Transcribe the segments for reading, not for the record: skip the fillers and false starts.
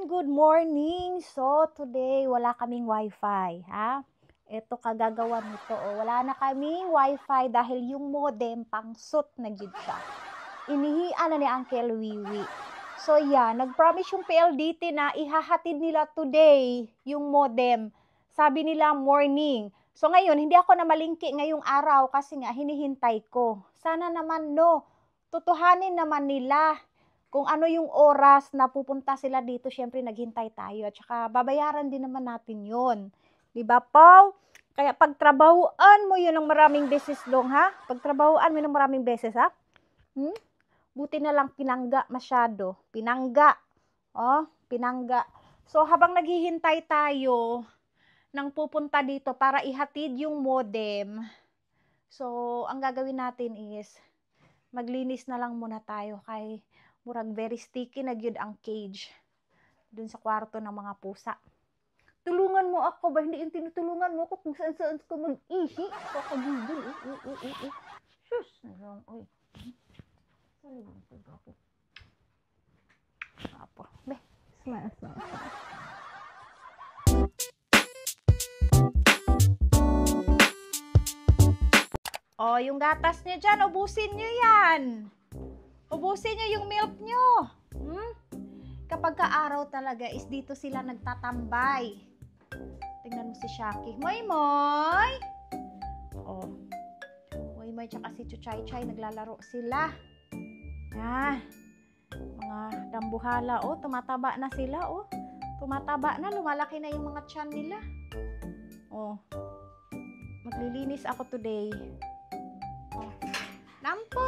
good morning. So, today, wala kaming wifi, ha? Ito kagagawa nito, wala na kaming wifi dahil yung modem pangsot na gid siya. Inihian na ni Uncle Wiwi. So, yeah, nag-promise yung PLDT na ihahatid nila today yung modem. Sabi nila morning. So, ngayon, hindi ako na malingki ngayong araw kasi nga hinihintay ko. Sana naman, no, tutuhanin naman nila kung ano yung oras na pupunta sila dito. Syempre naghintay tayo at saka babayaran din naman natin yun. Diba, Pao? Kaya pagtrabahuan mo yun ng maraming beses dong, ha? Pagtrabahuan mo ng maraming beses, ha? Buti na lang pinangga masyado. Pinangga. Oh, pinangga. So, habang naghihintay tayo nang pupunta dito para ihatid yung modem, so, ang gagawin natin is maglinis na lang muna tayo kay murag very sticky na gyud ang cage dun sa kwarto ng mga pusa. Tulungan mo ako ba? Hindi yung tinutulungan mo ako kung saan-saan ko mag-ihi. Kakagigil. Sus! Uy. Apa? Be, smile. Oh, yung gatas niya dyan, ubusin niyo yan. Ubusin niyo yung milk niyo. Kapag kaaraw talaga is dito sila nagtatambay. Tingnan mo si Shaki. Moy! Oh. Moy tsaka si Chuchay-Chay naglalaro sila. Mga dambuhala. Oh, tumataba na sila. Oh. Tumataba na. Lumalaki na yung mga tiyan nila. Oh. Maglilinis ako today. Oh. Nampo!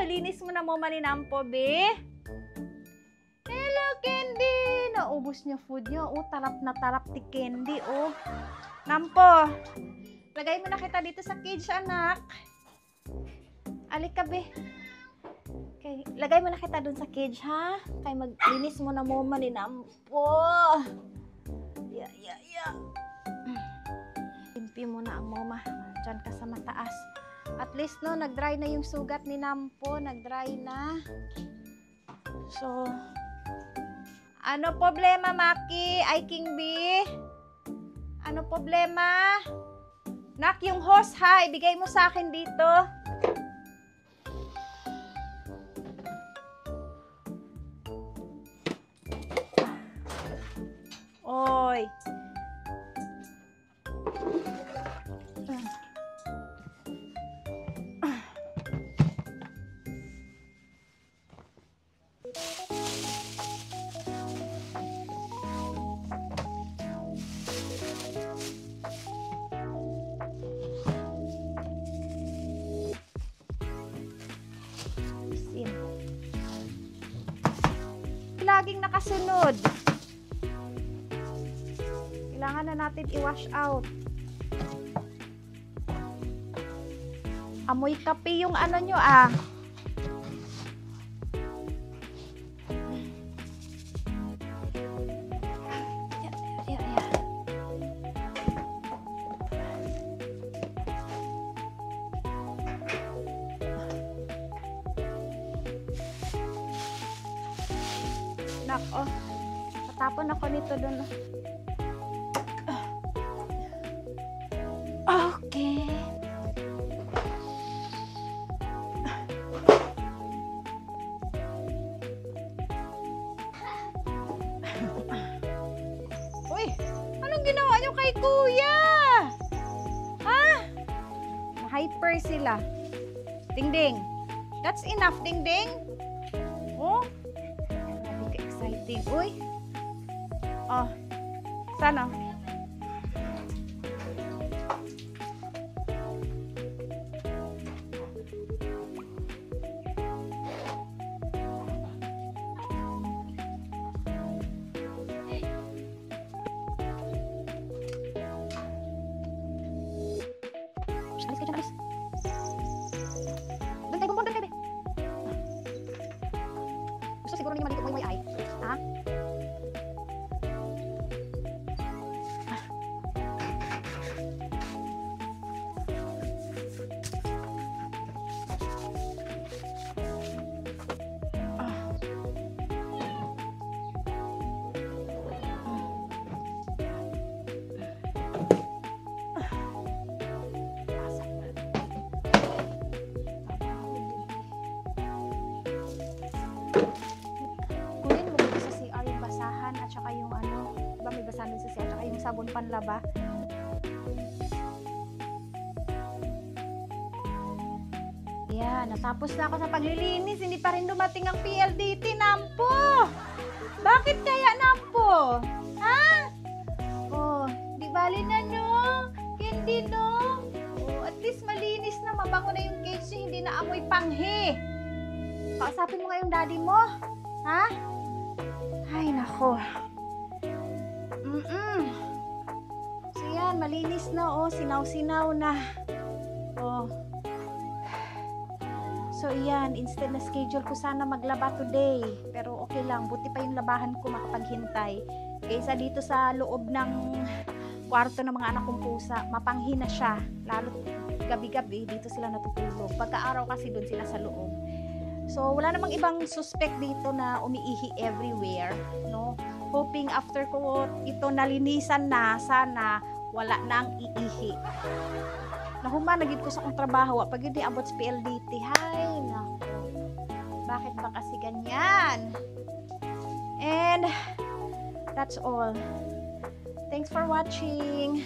Linis mo na mo man ni Nampo, be. Hello, Candy. Naubos niya food niya. Oh, tarap na tarap ti Candy, oh. Nampo, lagay mo na kita dito sa cage, anak. Alika, be. Okay, lagay mo na kita dun sa cage, ha? Kay maglinis mo na mo man ni Nampo. Yeah. Timpi mo na ang mama. Diyan ka sa mataas. At least, no, nag-dry na yung sugat ni Nampo. Nag-dry na. So, ano problema, Maki? Ay, King B? Ano problema? Nak, yung hose, ha? Ibigay mo sa akin dito. Oy. Laging nakasunod. Kailangan na natin i-wash out. Amoy kape yung ano nyo, ah. Oh, tatapon ako nito doon. Okay. Uy, anong ginawa niyo kay Kuya? Ha? Na-hyper sila. Ding-ding. That's enough, Ding-ding. Oh. Exciting. Uy. Oh. Sana. Alis ka dyan, alis. Doon tayo, bumbong, doon tayo. Gusto siguro ninyo maligo mo yung ay. Ha? sabon panlaba. Yan, natapos na ako sa paglilinis. Hindi pa rin dumating ang PLDT, Nampo. Bakit kaya, Nampo? Ha? Oh, di bali na, no? Hindi, no? Oh, at least malinis na. Mabango na yung cage niya. Hindi na amoy panghi. Kausapin mo nga yung daddy mo. Ha? Ay, nako. So, yan. Malinis na, oh. Sinaw-sinaw na. Oh. So, yan. Instead na schedule ko sana maglaba today. Pero okay lang. Buti pa yung labahan ko makapaghintay. Kaysa dito sa loob ng kwarto ng mga anak kong pusa, mapanghi na siya. Lalo gabi-gabi, dito sila natutulog. Pagka-araw kasi doon sila sa loob. So, wala namang ibang suspect dito na umiihi everywhere. No? Hoping after ko ito nalinisan na, sana wala nang iihi. Nahuma, nagid ko sa akong trabaho. Pag yun abot sa PLDT, hay, naku. Bakit ba kasi ganyan? And, that's all. Thanks for watching.